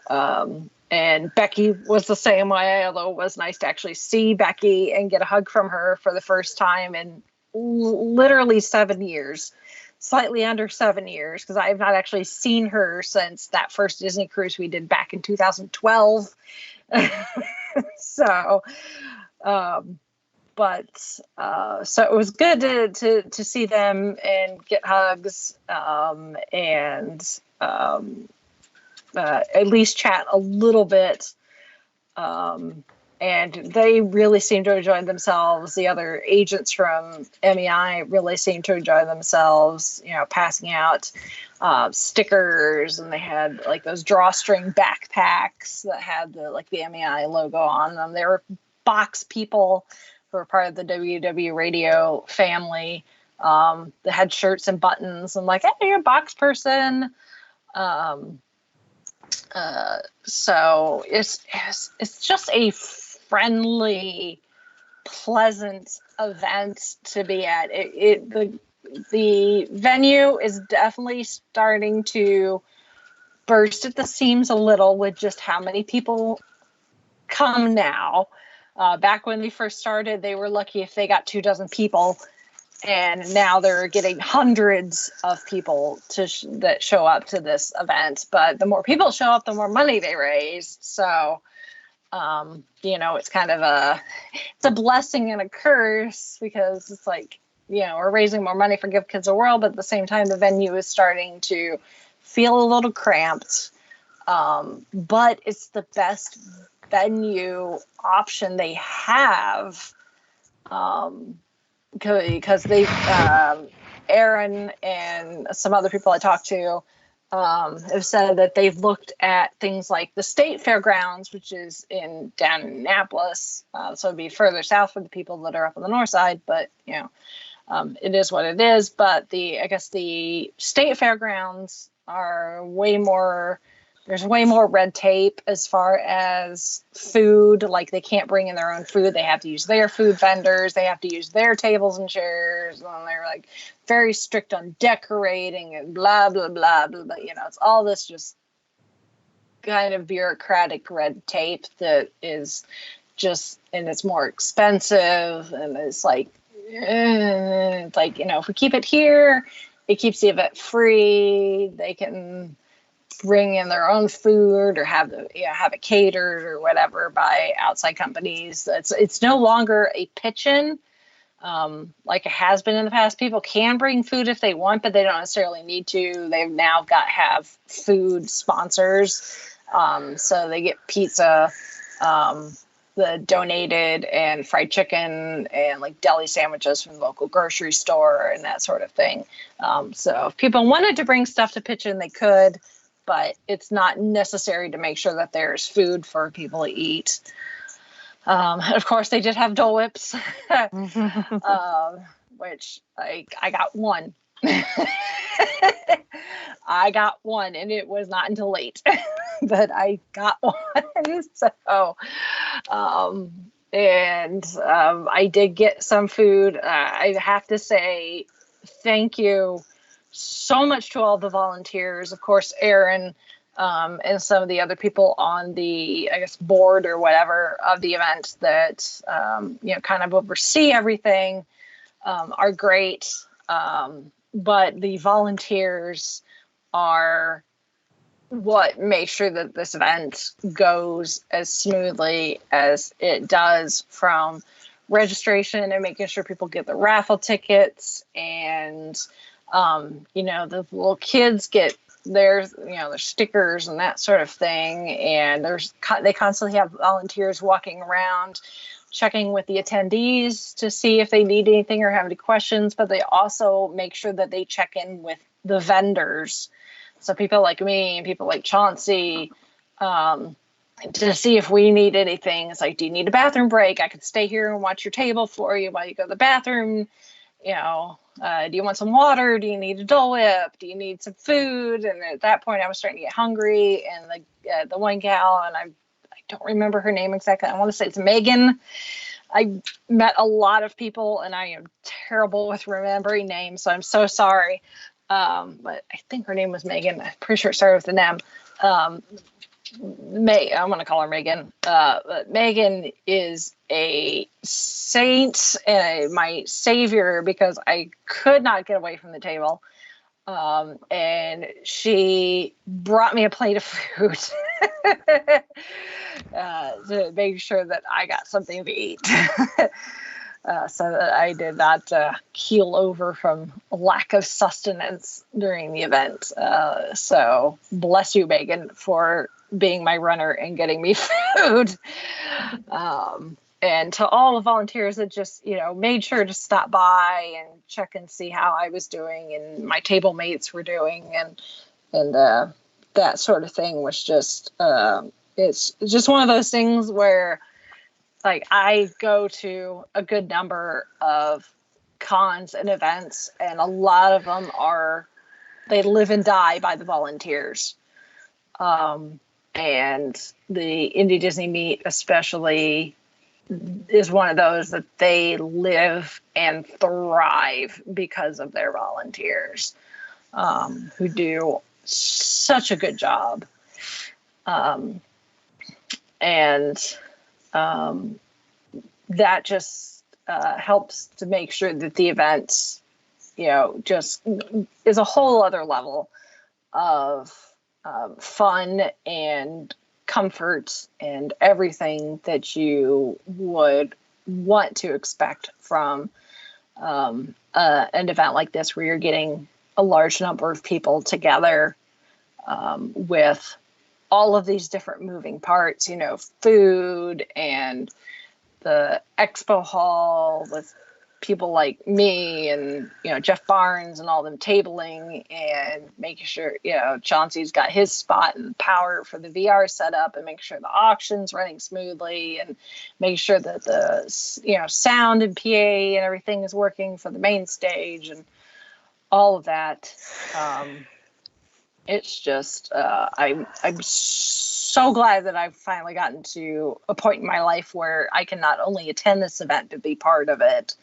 And Becky was the same way, although it was nice to actually see Becky and get a hug from her for the first time in literally 7 years. Slightly under 7 years, because I have not actually seen her since that first Disney cruise we did back in 2012. So, so it was good to see them and get hugs, and at least chat a little bit. And they really seem to enjoy themselves. The other agents from MEI really seem to enjoy themselves, passing out stickers, and they had like those drawstring backpacks that had the MEI logo on them. They were box people who were part of the WW Radio family. They had shirts and buttons. I'm like, hey, you're a box person. So it's just a friendly, pleasant event to be at. The venue is definitely starting to burst at the seams a little with just how many people come now. Back when they first started, they were lucky if they got 24 people. And now they're getting hundreds of people that show up to this event. But the more people show up, the more money they raise. So, it's kind of it's a blessing and a curse, because it's like, we're raising more money for Give Kids a Whirl, but at the same time, the venue is starting to feel a little cramped. But it's the best venue option they have. Because they, Aaron and some other people I talked to have said that they've looked at things like the State Fairgrounds, which is down in Annapolis. So it'd be further south for the people that are up on the north side, but it is what it is. But I guess the State Fairgrounds are there's way more red tape as far as food. Like, they can't bring in their own food. They have to use their food vendors. They have to use their tables and chairs. And they're like very strict on decorating and blah, blah, blah, blah, blah. It's all this just kind of bureaucratic red tape that is just, and it's more expensive. And it's like, if we keep it here, it keeps the event free. They can bring in their own food or have it catered or whatever by outside companies. It's no longer a pitch-in like it has been in the past. People can bring food if they want, but they don't necessarily need to. They've now have food sponsors, so they get pizza, the donated, and fried chicken, and like deli sandwiches from the local grocery store and that sort of thing. So if people wanted to bring stuff to pitch in, they could, but it's not necessary to make sure that there's food for people to eat. Of course, they did have Dole Whips, which I got one. I got one, and it was not until late, but I got one. So, I did get some food. I have to say thank you so much to all the volunteers. Of course, Aaron and some of the other people on the, I guess, board or whatever of the event that, kind of oversee everything are great. But the volunteers are what makes sure that this event goes as smoothly as it does, from registration and making sure people get the raffle tickets, and the little kids get their stickers and that sort of thing, and they constantly have volunteers walking around checking with the attendees to see if they need anything or have any questions, but they also make sure that they check in with the vendors. So people like me and people like Chauncey, to see if we need anything. It's like, do you need a bathroom break? I could stay here and watch your table for you while you go to the bathroom. Do you want some water? Do you need a Dole Whip? Do you need some food? And at that point I was starting to get hungry, and the one gal, and I don't remember her name exactly. I want to say it's Megan. I met a lot of people, and I am terrible with remembering names, so I'm so sorry. But I think her name was Megan. I'm pretty sure it started with an M. I'm going to call her Megan. But Megan is a saint and my savior, because I could not get away from the table. And she brought me a plate of food to make sure that I got something to eat. So that I did not keel over from lack of sustenance during the event. So bless you, Megan, for being my runner and getting me food. And to all the volunteers that just, made sure to stop by and check and see how I was doing and my table mates were doing, and that sort of thing was just, it's just one of those things where, like, I go to a good number of cons and events, and a lot of them they live and die by the volunteers. And the Indy Disney Meet especially is one of those that they live and thrive because of their volunteers, who do such a good job. That just helps to make sure that the event, just is a whole other level of fun and comfort and everything that you would want to expect from an event like this, where you're getting a large number of people together with all of these different moving parts, food and the expo hall with people like me and, Jeff Barnes and all them tabling and making sure, Chauncey's got his spot and power for the VR setup, and make sure the auction's running smoothly, and make sure that the, sound and PA and everything is working for the main stage and all of that. It's just, I'm so glad that I've finally gotten to a point in my life where I can not only attend this event, but be part of it.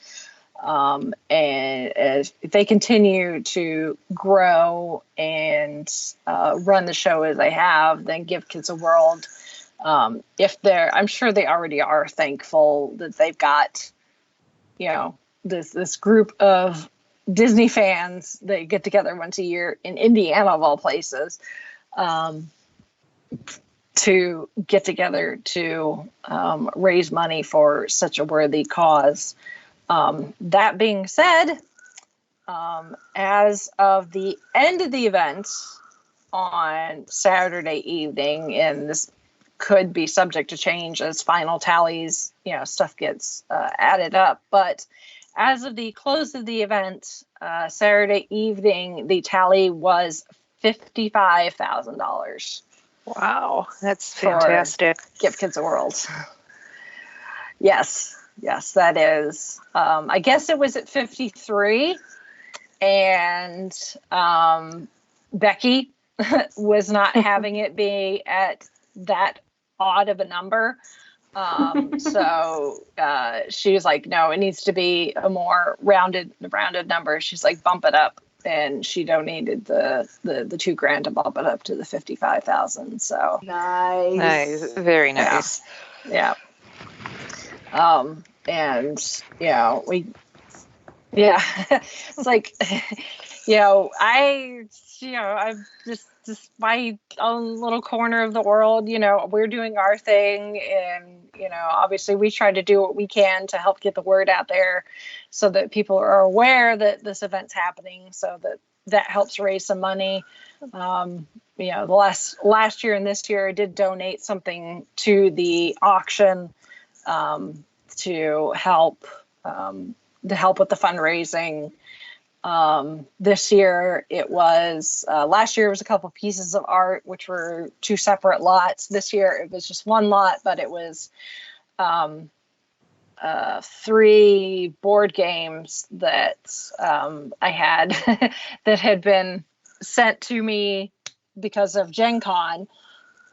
And if they continue to grow and run the show as they have, then Give Kids a World. I'm sure they already are thankful that they've got, this group of Disney fans that get together once a year in Indiana, of all places, to get together to raise money for such a worthy cause. That being said, as of the end of the event on Saturday evening, and this could be subject to change as final tallies, stuff gets added up, but as of the close of the event, Saturday evening, the tally was $55,000. Wow, that's fantastic. Give Kids a World. Yes, that is. I guess it was at 53, and Becky was not having it be at that odd of a number. So she was like, no, it needs to be a more rounded number. She's like, bump it up and she donated the $2,000 to bump it up to the 55,000. So Nice. Very nice. yeah. And it's like, I'm just my own little corner of the world. We're doing our thing, and obviously we try to do what we can to help get the word out there, so that people are aware that this event's happening, so that helps raise some money. The last year and this year, I did donate something to the auction to help with the fundraising. This year it was, last year it was a couple pieces of art, which were 2 separate lots. This year it was just 1 lot, but it was 3 board games that I had that had been sent to me because of Gen Con,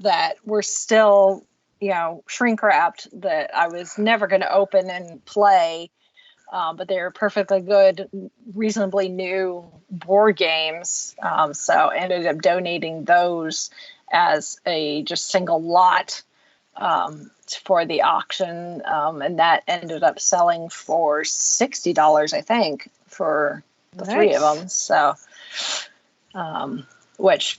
that were still, shrink wrapped, that I was never going to open and play. But they're perfectly good, reasonably new board games. So I ended up donating those as a just single lot for the auction. And that ended up selling for $60, I think, for the 3 of them. So, which,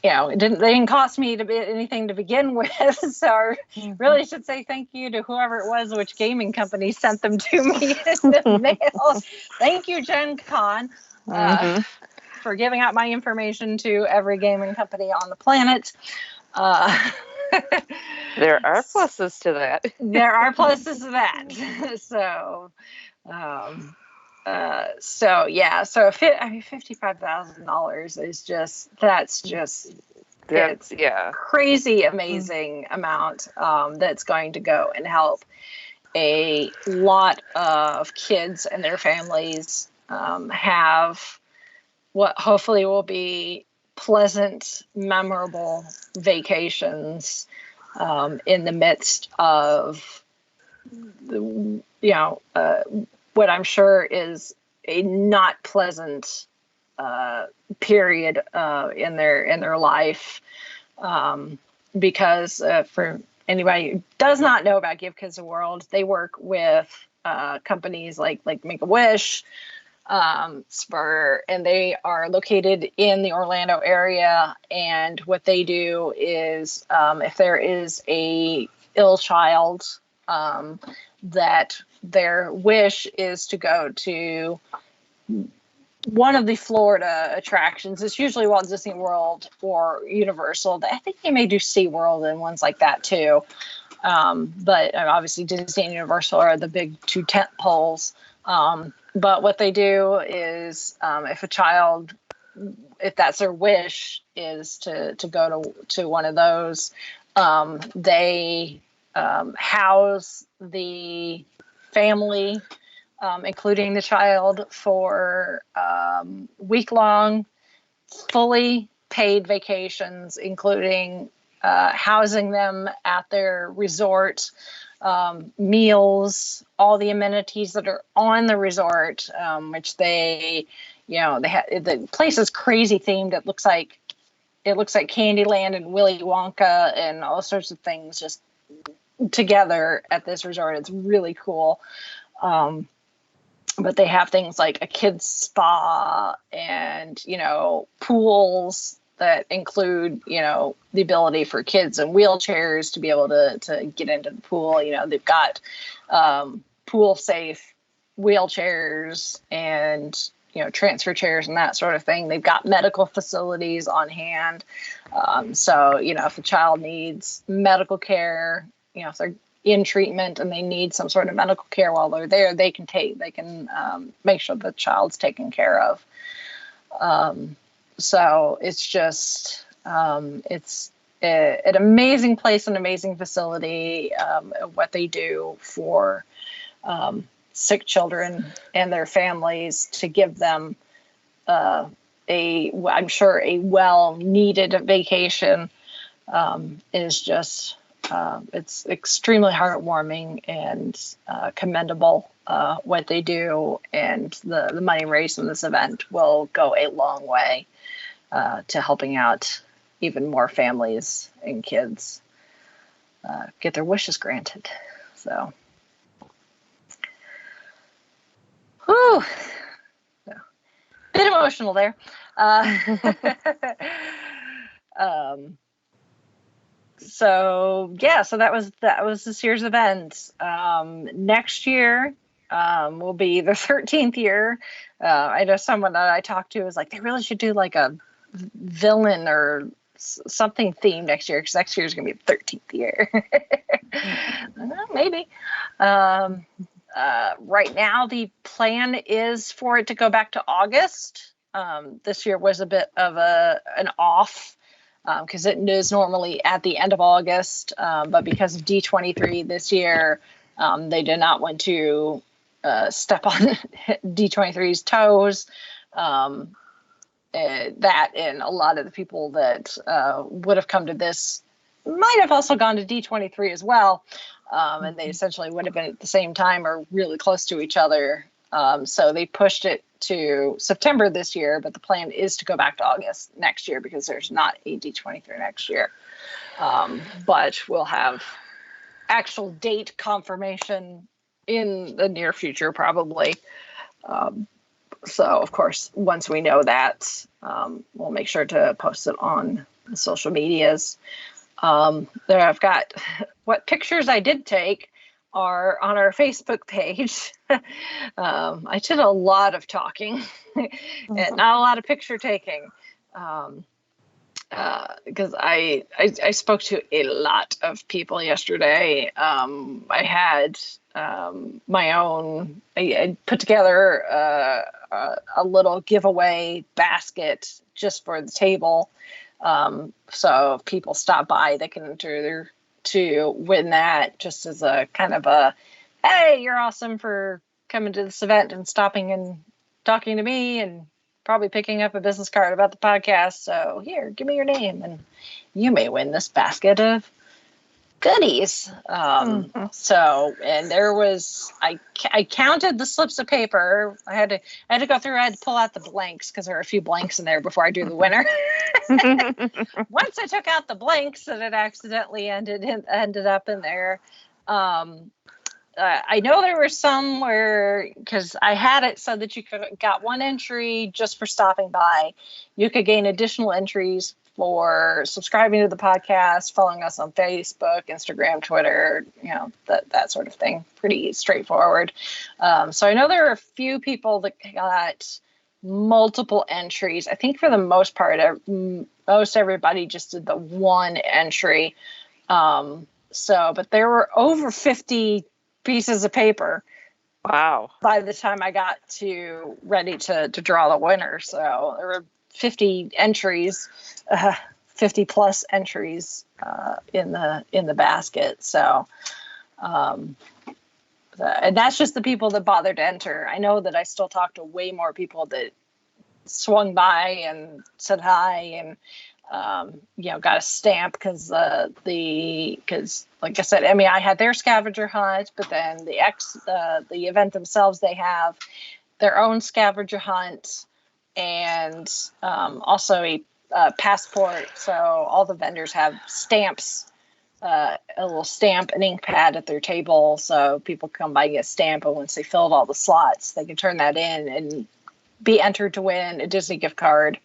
they didn't cost me anything to begin with. So I really should say thank you to whoever it was, which gaming company sent them to me in the mail. Thank you, Gen Con, for giving out my information to every gaming company on the planet. There are pluses to that. There are pluses to that. So, so $55,000 is it's crazy amazing amount that's going to go and help a lot of kids and their families have what hopefully will be pleasant, memorable vacations in the midst of what I'm sure is a not pleasant period in their life, because for anybody who does not know about Give Kids a World, they work with companies like Make-A-Wish, Spur, and they are located in the Orlando area. And what they do is, if there is a ill child, that their wish is to go to one of the Florida attractions. It's usually Walt Disney World or Universal. I think they may do SeaWorld and ones like that too. But obviously Disney and Universal are the big 2 tent poles. But what they do is, if a child, if that's their wish, is to go to one of those, they house the family, including the child, for week-long, fully paid vacations, including housing them at their resort, meals, all the amenities that are on the resort, which they the place is crazy themed. It looks like Candyland and Willy Wonka and all sorts of things just together at this resort. It's really cool. But they have things like a kids spa and, pools that include, the ability for kids in wheelchairs to be able to get into the pool. They've got pool safe wheelchairs and, transfer chairs and that sort of thing. They've got medical facilities on hand. So, if a child needs medical care, if they're in treatment and they need some sort of medical care while they're there, they can make sure the child's taken care of. So it's just, it's an amazing place, an amazing facility, what they do for sick children and their families, to give them I'm sure a well-needed vacation, is just It's extremely heartwarming and commendable what they do, and the money raised in this event will go a long way to helping out even more families and kids get their wishes granted. So, whew. So, bit emotional there. So that was this year's event. Next year will be the 13th year. I know someone that I talked to was like, they really should do like a villain or something themed next year, because next year is going to be the 13th year. Maybe. Right now, the plan is for it to go back to August. This year was a bit of an off, because it is normally at the end of August, but because of D23 this year, they did not want to step on D23's toes. That and a lot of the people that would have come to this might have also gone to D23 as well, and they essentially would have been at the same time or really close to each other. So they pushed it to September this year, but the plan is to go back to August next year because there's not a D23 next year. But we'll have actual date confirmation in the near future, probably. So, of course, once we know that, we'll make sure to post it on the social medias. There, I've got what pictures I did take are on our Facebook page. I did a lot of talking and not a lot of picture taking, because I spoke to a lot of people yesterday. I had my own. I put together a little giveaway basket just for the table. So if people stop by, they can enter to win that, just as a kind of a, hey, you're awesome for coming to this event and stopping and talking to me and probably picking up a business card about the podcast. So here, give me your name and you may win this basket of goodies. So, and there was, I counted the slips of paper. I had to go through, I had to pull out the blanks because there were a few blanks in there before I drew the winner. Once I took out the blanks, and it accidentally ended up in there. I know there were some where, because I had it so that you got one entry just for stopping by. You could gain additional entries for subscribing to the podcast, following us on Facebook, Instagram, Twitter, that sort of thing. Pretty straightforward. So I know there are a few people that got multiple entries. I think for the most part, most everybody just did the one entry. But there were over 50 pieces of paper. Wow. By the time I got ready to draw the winner. So there were 50 entries, 50 plus entries in the basket. So, and that's just the people that bothered to enter. I know that I still talk to way more people that swung by and said hi and got a stamp because like I said, MEI had their scavenger hunt, but then the event themselves, they have their own scavenger hunt and also a passport. So all the vendors have stamps, a little stamp and ink pad at their table, so people come by and get a stamp, and once they filled all the slots, they can turn that in and be entered to win a Disney gift card.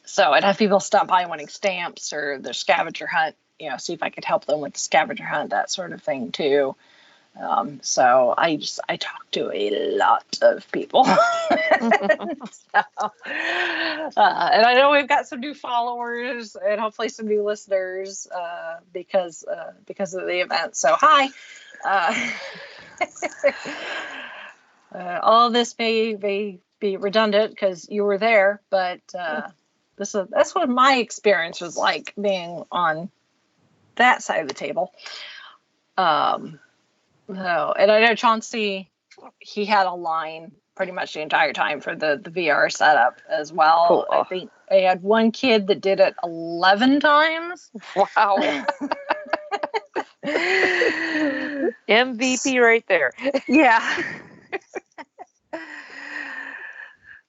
So I'd have people stop by wanting stamps or their scavenger hunt, see if I could help them with the scavenger hunt, that sort of thing too. So I talked to a lot of people. And I know we've got some new followers and hopefully some new listeners because of the event. So hi. All of this may be redundant because you were there, but that's what my experience was like being on that side of the table. And I know Chauncey, he had a line pretty much the entire time for the VR setup as well. Cool. I think I had one kid that did it 11 times. Wow. MVP right there. Yeah.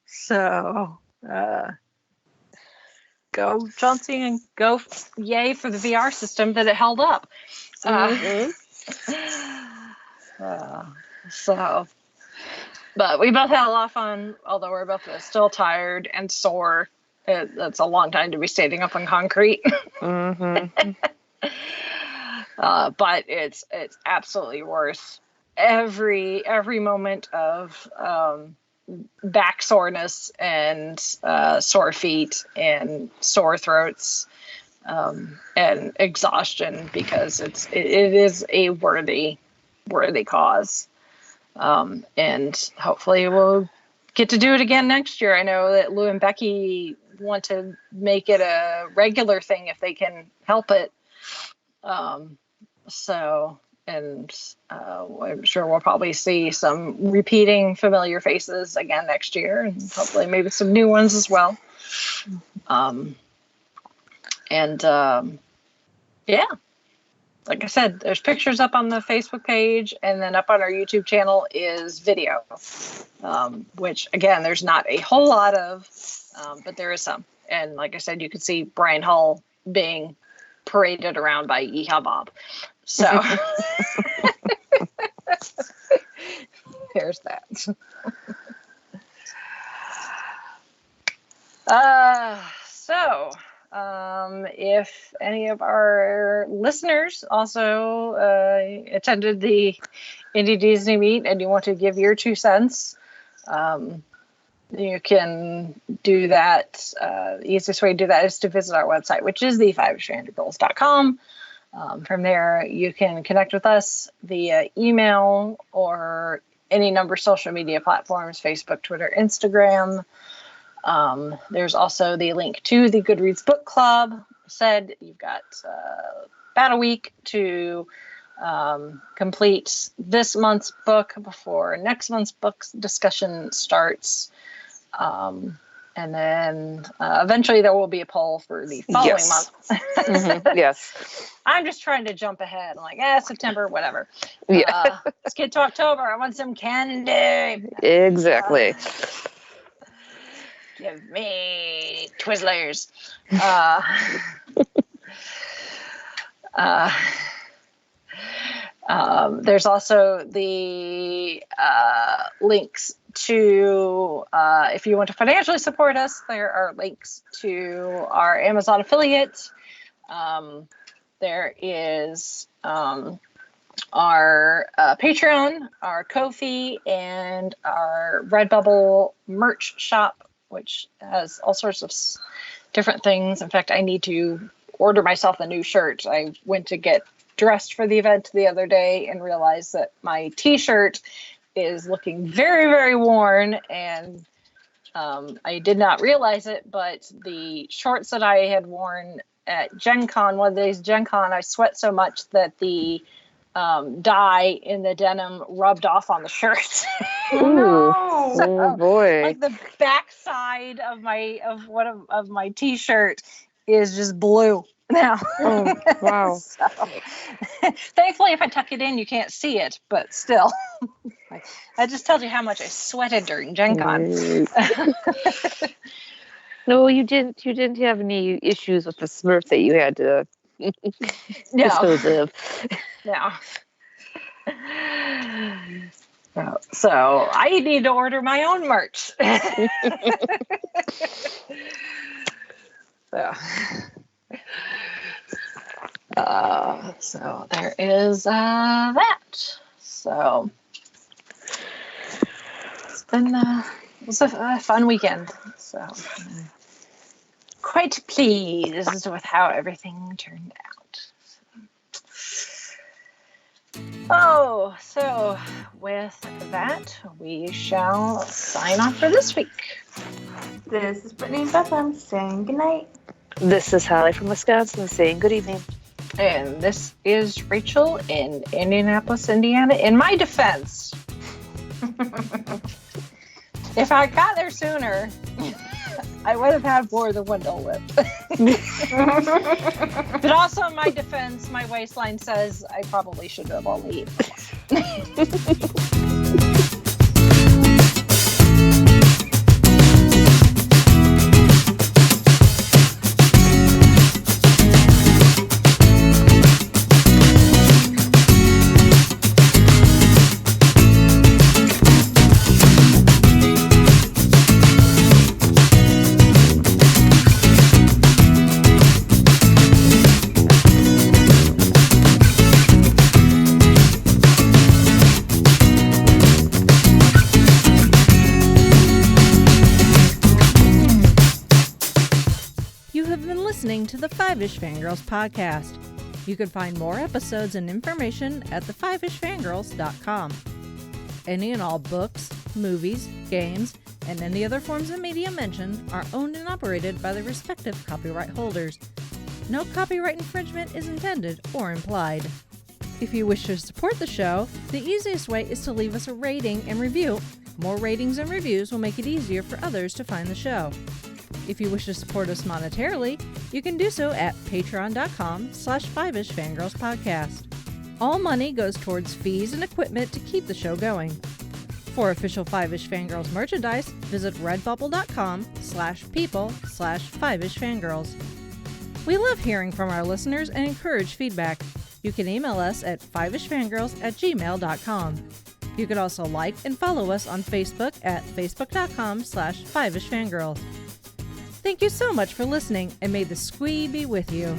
So, go Chauncey and go yay for the VR system that it held up. So, but we both had a lot of fun, although we're both still tired and sore. It's a long time to be standing up on concrete. But it's absolutely worth every moment of back soreness and sore feet and sore throats and exhaustion, because it is a worthy cause, and hopefully we'll get to do it again next year. I know that Lou and Becky want to make it a regular thing if they can help it. I'm sure we'll probably see some repeating familiar faces again next year, and hopefully maybe some new ones as well. Yeah, like I said, there's pictures up on the Facebook page, and then up on our YouTube channel is video, which again, there's not a whole lot of, but there is some. And like I said, you could see Brian Hull being paraded around by Yeehaw Bob. So there's that. If any of our listeners also attended the Indy Disney Meet and you want to give your 2 cents, you can do that. The easiest way to do that is to visit our website, which is the5ishfangirls.com. From there, you can connect with us via email or any number of social media platforms, Facebook, Twitter, Instagram. There's also the link to the Goodreads Book Club. Said you've got about a week to complete this month's book before next month's book discussion starts. And then eventually there will be a poll for the following month. Yes. I'm just trying to jump ahead. I'm like, September, whatever. Yeah. Let's get to October. I want some candy. Exactly. Give me Twizzlers. There's also the links to, if you want to financially support us, there are links to our Amazon affiliate. There is our Patreon, our Ko-fi, and our Redbubble merch shop, which has all sorts of different things. In fact, I need to order myself a new shirt. I went to get dressed for the event the other day and realized that my t-shirt is looking very, very worn, and I did not realize it, but the shorts that I had worn at Gen Con, one of these Gen Con, I sweat so much that the dye in the denim rubbed off on the shirt. Oh boy! Like the backside of my t-shirt is just blue now. Oh, wow! So, thankfully, if I tuck it in, you can't see it, but still, I just told you how much I sweated during Gen Con. No, you didn't. You didn't have any issues with the Smurf that you had to dispose of. No. So I need to order my own merch. So there is that. So it was a fun weekend. So quite pleased with how everything turned out. So with that, we shall sign off for this week. This is Brittany and Bethlehem saying goodnight. This is Holly from Wisconsin saying good evening. And this is Rachel in Indianapolis, Indiana. In my defense, If I got there sooner, I would have had more than one Dole Whip. But also, in my defense, my waistline says I probably should have only eaten one. Listening to the Five-ish Fangirls podcast. You can find more episodes and information at the5ishfangirls.com. Any and all books, movies, games, and any other forms of media mentioned are owned and operated by the respective copyright holders. No copyright infringement is intended or implied. If you wish to support the show, the easiest way is to leave us a rating and review. More ratings and reviews will make it easier for others to find the show. If you wish to support us monetarily, you can do so at patreon.com/5ishfangirlspodcast. All money goes towards fees and equipment to keep the show going. For official Five-ish Fangirls merchandise, visit redbubble.com/people/5ishfangirls. We love hearing from our listeners and encourage feedback. You can email us at fiveishfangirls@gmail.com. You can also like and follow us on Facebook at facebook.com/5ishfangirls. Thank you so much for listening, and may the squee be with you.